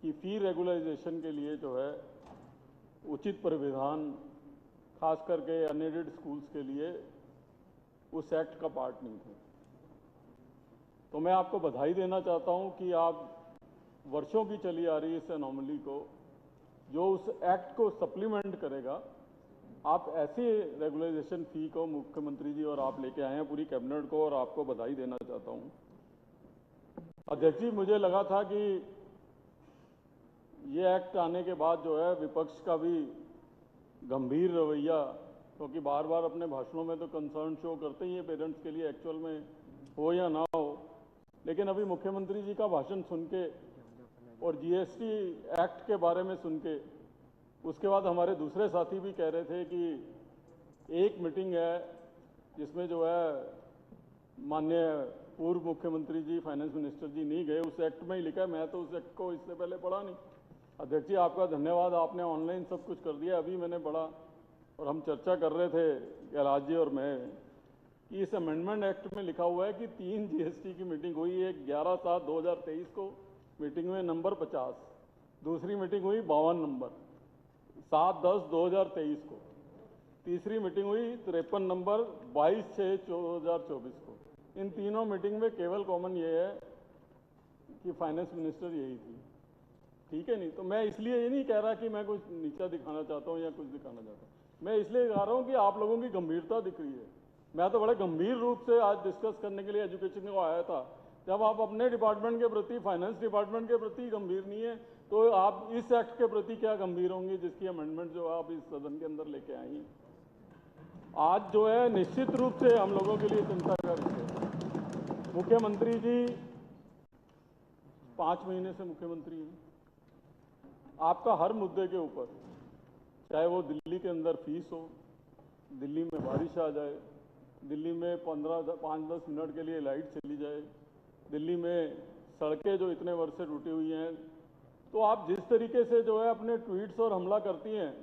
कि फी रेगुलराइजेशन के लिए जो है उचित परिविधान खास करके अनएडेड स्कूल्स के लिए उस एक्ट का पार्ट नहीं थे। तो मैं आपको बधाई देना चाहता हूं कि आप वर्षों की चली आ रही इस एनोमली को, जो उस एक्ट को सप्लीमेंट करेगा, आप ऐसी रेगुलराइजेशन फी को मुख्यमंत्री जी और आप लेके आए हैं पूरी कैबिनेट को, और आपको बधाई देना चाहता हूं। अध्यक्ष जी, मुझे लगा था कि ये एक्ट आने के बाद जो है विपक्ष का भी गंभीर रवैया, क्योंकि बार बार अपने भाषणों में तो कंसर्न शो करते ही हैं पेरेंट्स के लिए, एक्चुअल में हो या ना हो, लेकिन अभी मुख्यमंत्री जी का भाषण सुन के और जीएसटी एक्ट के बारे में सुन के, उसके बाद हमारे दूसरे साथी भी कह रहे थे कि एक मीटिंग है जिसमें जो है माननीय पूर्व मुख्यमंत्री जी, फाइनेंस मिनिस्टर जी नहीं गए, उस एक्ट में ही लिखा है। मैं तो उस एक्ट को इससे पहले पढ़ा नहीं। अध्यक्ष जी, आपका धन्यवाद, आपने ऑनलाइन सब कुछ कर दिया। अभी मैंने पढ़ा और हम चर्चा कर रहे थे कैलाश जी और मैं कि इस अमेंडमेंट एक्ट में लिखा हुआ है कि 3 जीएसटी की मीटिंग हुई, एक 11/7/2023 को मीटिंग में नंबर 50, दूसरी मीटिंग हुई 52 नंबर 7/10/2023 को, तीसरी मीटिंग हुई 53 नंबर 22/6/2024 को। इन तीनों मीटिंग में केवल कॉमन ये है कि फाइनेंस मिनिस्टर यही थी, ठीक है नहीं। तो मैं इसलिए ये नहीं कह रहा कि मैं कुछ नीचा दिखाना चाहता हूँ या कुछ दिखाना चाहता हूँ, मैं इसलिए कह रहा हूँ कि आप लोगों की गंभीरता दिख रही है। मैं तो बड़े गंभीर रूप से आज डिस्कस करने के लिए एजुकेशन को आया था। जब आप अपने डिपार्टमेंट के प्रति, फाइनेंस डिपार्टमेंट के प्रति गंभीर नहीं है, तो आप इस एक्ट के प्रति क्या गंभीर होंगे जिसकी अमेंडमेंट जो आप इस सदन के अंदर लेके आई हैं। आज जो है निश्चित रूप से हम लोगों के लिए चिंता का विषय है। मुख्यमंत्री जी 5 महीने से मुख्यमंत्री हैं। आपका हर मुद्दे के ऊपर, चाहे वो दिल्ली के अंदर फीस हो, दिल्ली में बारिश आ जाए, दिल्ली में 5-10 मिनट के लिए लाइट चली जाए, दिल्ली में सड़कें जो इतने वर्ष से टूटी हुई हैं, तो आप जिस तरीके से जो है अपने ट्वीट्स और हमला करती हैं,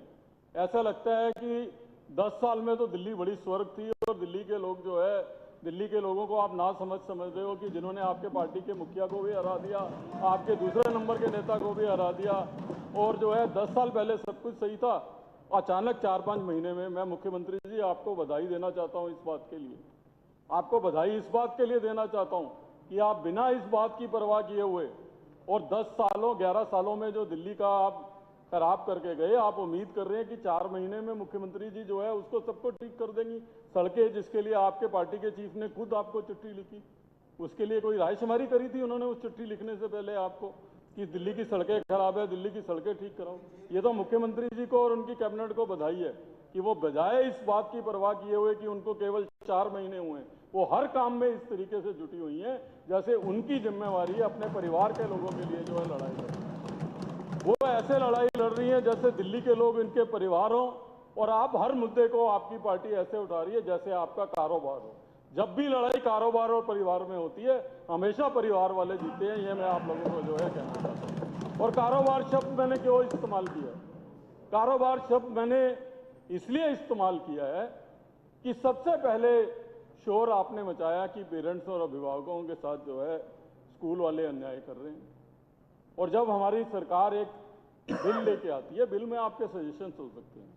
ऐसा लगता है कि 10 साल में तो दिल्ली बड़ी स्वर्ग थी और दिल्ली के लोग जो है, दिल्ली के लोगों को आप ना समझ रहे हो कि जिन्होंने आपके पार्टी के मुखिया को भी हरा दिया, आपके दूसरे नंबर के नेता को भी हरा दिया, और जो है 10 साल पहले सब कुछ सही था, अचानक 4-5 महीने में। मैं मुख्यमंत्री जी आपको बधाई देना चाहता हूं इस बात के लिए, आपको बधाई इस बात के लिए देना चाहता हूं कि आप बिना इस बात की परवाह किए हुए और 10 सालों 11 सालों में जो दिल्ली का आप खराब करके गए, आप उम्मीद कर रहे हैं कि 4 महीने में मुख्यमंत्री जी जो है उसको सबको ठीक कर देंगी। सड़कें जिसके लिए आपके पार्टी के चीफ ने खुद आपको चिट्ठी लिखी, उसके लिए कोई रायशुमारी करी थी उन्होंने उस चिट्ठी लिखने से पहले आपको कि दिल्ली की सड़कें खराब है, दिल्ली की सड़कें ठीक कराओ। ये तो मुख्यमंत्री जी को और उनकी कैबिनेट को बधाई है कि वो बजाय इस बात की परवाह किए हुए कि उनको केवल 4 महीने हुए हैं, वो हर काम में इस तरीके से जुटी हुई हैं जैसे उनकी जिम्मेवारी है अपने परिवार के लोगों के लिए जो है लड़ाई लड़ना। वो ऐसे लड़ाई लड़ रही है जैसे दिल्ली के लोग इनके परिवार हों, और आप हर मुद्दे को आपकी पार्टी ऐसे उठा रही है जैसे आपका कारोबार हो। जब भी लड़ाई कारोबार और परिवार में होती है, हमेशा परिवार वाले जीते हैं। ये मैं आप लोगों को जो है कहना चाहता हूँ। और कारोबार शब्द मैंने क्यों इस्तेमाल किया? कारोबार शब्द मैंने इसलिए इस्तेमाल किया है कि सबसे पहले शोर आपने मचाया कि पेरेंट्स और अभिभावकों के साथ जो है स्कूल वाले अन्याय कर रहे हैं। और जब हमारी सरकार एक बिल लेके आती है, बिल में आपके सजेशंस हो सकते हैं,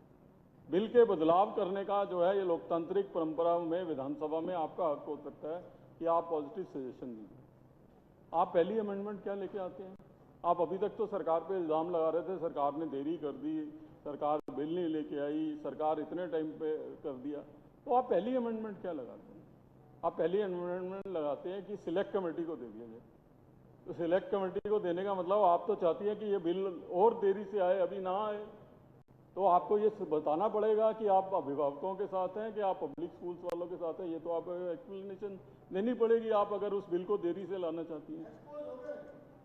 बिल के बदलाव करने का जो है ये लोकतांत्रिक परंपरा में विधानसभा में आपका हक हो सकता है कि आप पॉजिटिव सजेशन दीजिए। आप पहली अमेंडमेंट क्या लेके आते हैं? आप अभी तक तो सरकार पे इल्जाम लगा रहे थे सरकार ने देरी कर दी, सरकार बिल नहीं लेके आई, सरकार इतने टाइम पे कर दिया। तो आप पहली अमेंडमेंट क्या लगाते हैं? आप पहली अमेंडमेंट लगाते हैं कि सिलेक्ट कमेटी को दे दिया जाए। तो सिलेक्ट कमेटी को देने का मतलब आप तो चाहती हैं कि ये बिल और देरी से आए, अभी ना आए। तो आपको ये बताना पड़ेगा कि आप अभिभावकों के साथ हैं कि आप पब्लिक स्कूल्स वालों के साथ हैं। ये तो आपको एक्सप्लेनेशन देनी पड़ेगी आप अगर उस बिल को देरी से लाना चाहती हैं।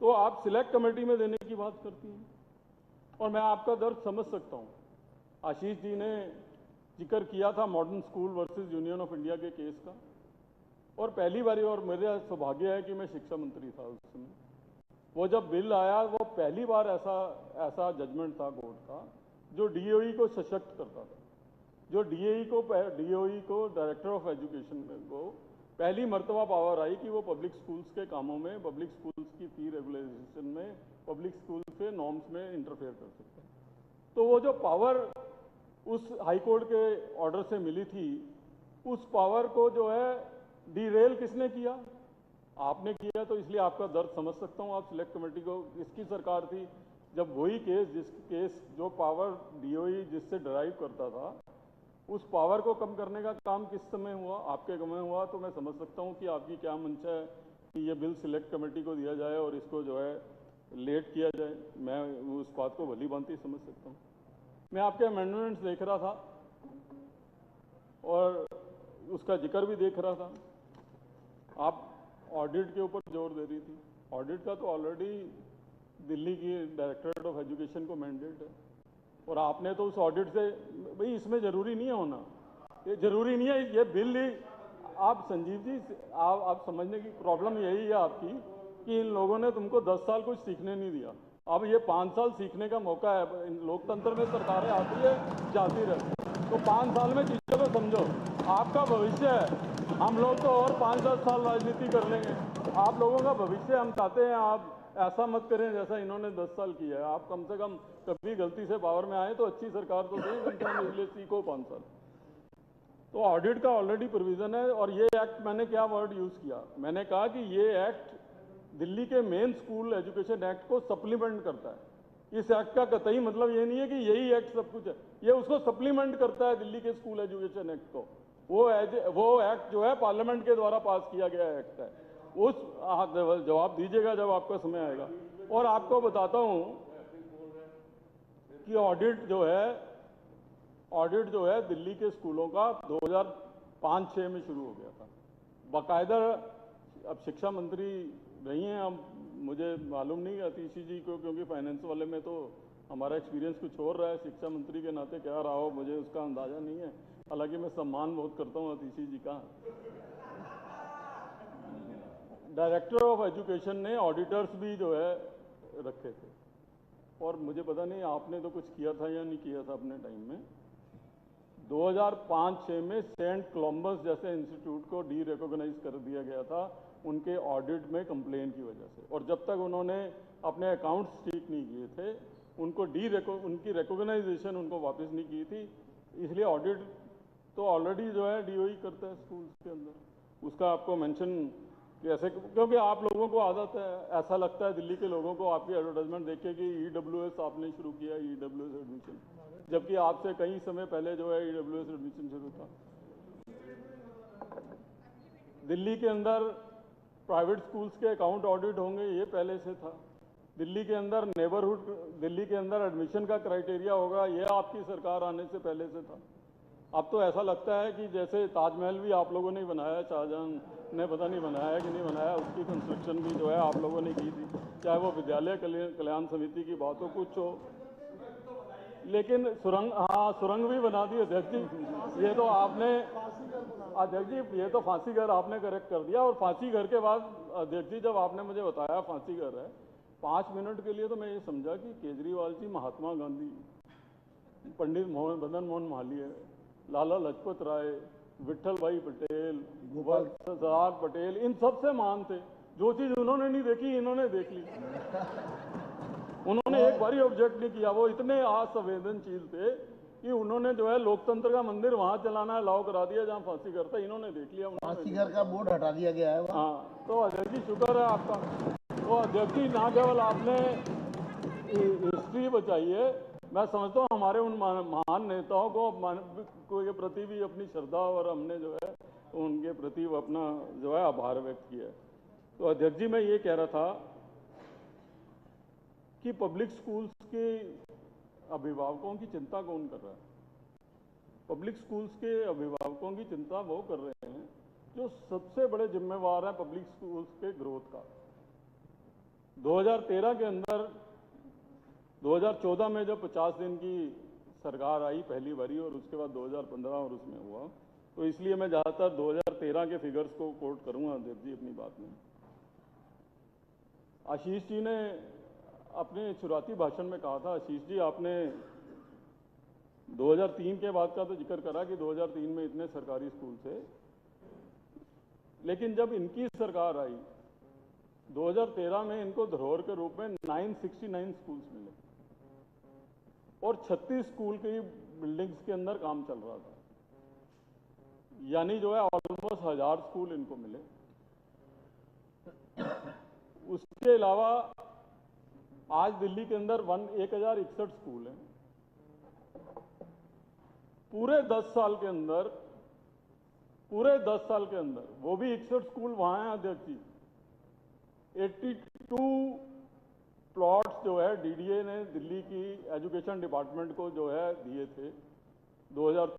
तो आप सिलेक्ट कमेटी में देने की बात करती हैं, और मैं आपका दर्द समझ सकता हूँ। आशीष जी ने जिक्र किया था modern school versus union of India के केस का, और पहली बारी, और मेरा सौभाग्य है कि मैं शिक्षा मंत्री था उस समय, वो जब बिल आया वो पहली बार ऐसा जजमेंट था कोर्ट का जो डीओई को सशक्त करता था, जो डीओई को डायरेक्टर ऑफ एजुकेशन को पहली मर्तबा पावर आई कि वो पब्लिक स्कूल्स के कामों में, पब्लिक स्कूल्स की फी रेगुलेशन में पब्लिक स्कूल से नॉर्म्स में इंटरफेयर कर सकता है। तो वो जो पावर उस हाई कोर्ट के ऑर्डर से मिली थी, उस पावर को जो है डीरेल किसने किया? आपने किया। तो इसलिए आपका दर्द समझ सकता हूं। आप सिलेक्ट कमेटी को, इसकी सरकार थी जब वही केस जो पावर डीओई जिससे ड्राइव करता था, उस पावर को कम करने का काम किस समय हुआ? आपके समय हुआ। तो मैं समझ सकता हूं कि आपकी क्या मंशा है कि ये बिल सिलेक्ट कमेटी को दिया जाए और इसको जो है लेट किया जाए। मैं उस बात को भली भांति समझ सकता हूं। मैं आपके अमेंडमेंट्स देख रहा था और उसका जिक्र भी देख रहा था। आप ऑडिट के ऊपर जोर दे रही थी। ऑडिट का तो ऑलरेडी दिल्ली की डायरेक्टरेट ऑफ एजुकेशन को मैंडेट है, और आपने तो उस ऑडिट से, भाई इसमें जरूरी नहीं है होना, ये जरूरी नहीं है। ये बिल ही आप संजीव जी, आप समझने की प्रॉब्लम यही है आपकी कि इन लोगों ने तुमको 10 साल कुछ सीखने नहीं दिया। अब ये 5 साल सीखने का मौका है। लोकतंत्र में सरकारें आती है, जाती रहती, तो 5 साल में चीजों को समझो। आपका भविष्य है। हम लोग तो और 5-10 साल राजनीति कर लेंगे। आप लोगों का भविष्य हम चाहते हैं। आप ऐसा मत करें जैसा इन्होंने 10 साल किया है। आप कम से कम कभी गलती से पावर में आए तो अच्छी सरकार तो दें, कम से कम इसलिए सीखो 5 साल। तो ऑडिट का ऑलरेडी प्रोविजन है। और ये एक्ट, मैंने क्या वर्ड यूज किया? मैंने कहा कि ये एक्ट दिल्ली के मेन स्कूल एजुकेशन एक्ट को सप्लीमेंट करता है। इस एक्ट का कतई मतलब ये नहीं है कि यही एक्ट सब कुछ है, ये उसको सप्लीमेंट करता है दिल्ली के स्कूल एजुकेशन एक्ट को। वो एक्ट जो है पार्लियामेंट के द्वारा पास किया गया एक्ट है। उस जवाब दीजिएगा जब आपका समय आएगा। और आपको बताता हूं कि ऑडिट जो है दिल्ली के स्कूलों का 2005-06 में शुरू हो गया था बाकायदा। अब शिक्षा मंत्री रही हैं, अब मुझे मालूम नहीं अतिशी जी को, क्योंकि फाइनेंस वाले में तो हमारा एक्सपीरियंस कुछ और रहा है। शिक्षा मंत्री के नाते क्या रहा हो मुझे उसका अंदाजा नहीं है, हालांकि मैं सम्मान बहुत करता हूं अतिशी जी का। डायरेक्टर ऑफ एजुकेशन ने ऑडिटर्स भी जो है रखे थे, और मुझे पता नहीं आपने तो कुछ किया था या नहीं किया था अपने टाइम में। 2005-06 में सेंट कोलंबस जैसे इंस्टीट्यूट को डी रिकॉग्नाइज कर दिया गया था उनके ऑडिट में कंप्लेन की वजह से, और जब तक उन्होंने अपने अकाउंट्स ठीक नहीं किए थे उनकी रिकॉग्नाइजेशन उनको वापस नहीं की थी। इसलिए ऑडिट तो ऑलरेडी जो है डीओई करता है स्कूल्स के अंदर। उसका आपको मेंशन कैसे, क्योंकि आप लोगों को आदत है, ऐसा लगता है दिल्ली के लोगों को आपकी एडवर्टाइजमेंट देख के कि ईडब्ल्यूएस आपने शुरू किया, ईडब्ल्यूएस एडमिशन, जबकि आपसे कई समय पहले जो है ईडब्ल्यूएस एडमिशन शुरू था। दिल्ली के अंदर प्राइवेट स्कूल्स के अकाउंट ऑडिट होंगे, ये पहले से था। दिल्ली के अंदर दिल्ली के अंदर एडमिशन का क्राइटेरिया होगा, ये आपकी सरकार आने से पहले से था। अब तो ऐसा लगता है कि जैसे ताजमहल भी आप लोगों ने बनाया, शाहजहां ने पता नहीं बनाया कि नहीं बनाया, उसकी कंस्ट्रक्शन भी जो है आप लोगों ने की थी, चाहे वो विद्यालय कल्याण समिति की बात हो, कुछ हो। लेकिन सुरंग भी बना दी अध्यक्ष जी। ये तो आपने, अध्यक्ष जी ये तो फांसी घर आपने करेक्ट कर दिया। और फांसी घर के बाद अध्यक्ष जी जब आपने मुझे बताया फांसी घर है, 5 मिनट के लिए तो मैं ये समझा कि केजरीवाल जी महात्मा गांधी, पंडित मदन मोहन मालवीय, लाला लाजपत राय, विट्ठल भाई पटेल, सरदार पटेल, इन सब से महान थे। जो चीज उन्होंने नहीं देखी इन्होंने देख ली। उन्होंने एक बारी ऑब्जेक्ट नहीं किया। वो इतने असंवेदनशील थे कि उन्होंने जो है लोकतंत्र का मंदिर वहां चलाना अलाउ करा दिया जहां फांसी घर था, इन्होंने देख लिया। फांसी घर का बोर्ड हटा दिया गया है। हाँ, तो अध्यक्ष जी शुक्र है आपका। तो अध्यक्ष जी ना केवल आपने हिस्ट्री बचाई है, मैं समझता हूँ हमारे उन महान नेताओं को के प्रति भी अपनी श्रद्धा और हमने जो है उनके प्रति अपना जो है आभार व्यक्त किया है। तो अध्यक्ष जी मैं ये कह रहा था कि पब्लिक स्कूल्स के अभिभावकों की चिंता कौन कर रहा है? पब्लिक स्कूल्स के अभिभावकों की चिंता वो कर रहे हैं जो सबसे बड़े जिम्मेवार हैं पब्लिक स्कूल्स के ग्रोथ का। 2013 के अंदर 2014 में जब 50 दिन की सरकार आई पहली बारी, और उसके बाद 2015 और उसमें हुआ, तो इसलिए मैं ज़्यादातर 2013 के फिगर्स को कोट करूंगा अध्यक्ष जी अपनी बात में। आशीष जी ने अपने शुरुआती भाषण में कहा था, आशीष जी आपने 2003 के बाद का तो जिक्र करा कि 2003 में इतने सरकारी स्कूल थे, लेकिन जब इनकी सरकार आई 2013 में इनको धरोहर के रूप में 969 स्कूल्स मिले और 36 स्कूल की बिल्डिंग्स के अंदर काम चल रहा था, यानी जो है ऑलमोस्ट 1000 स्कूल इनको मिले। उसके अलावा आज दिल्ली के अंदर 1061 स्कूल हैं। पूरे 10 साल के अंदर वो भी 61 स्कूल वहां हैं अध्यक्ष जी। 82 प्लॉट्स जो है डीडीए ने दिल्ली की एजुकेशन डिपार्टमेंट को जो है दिए थे 2000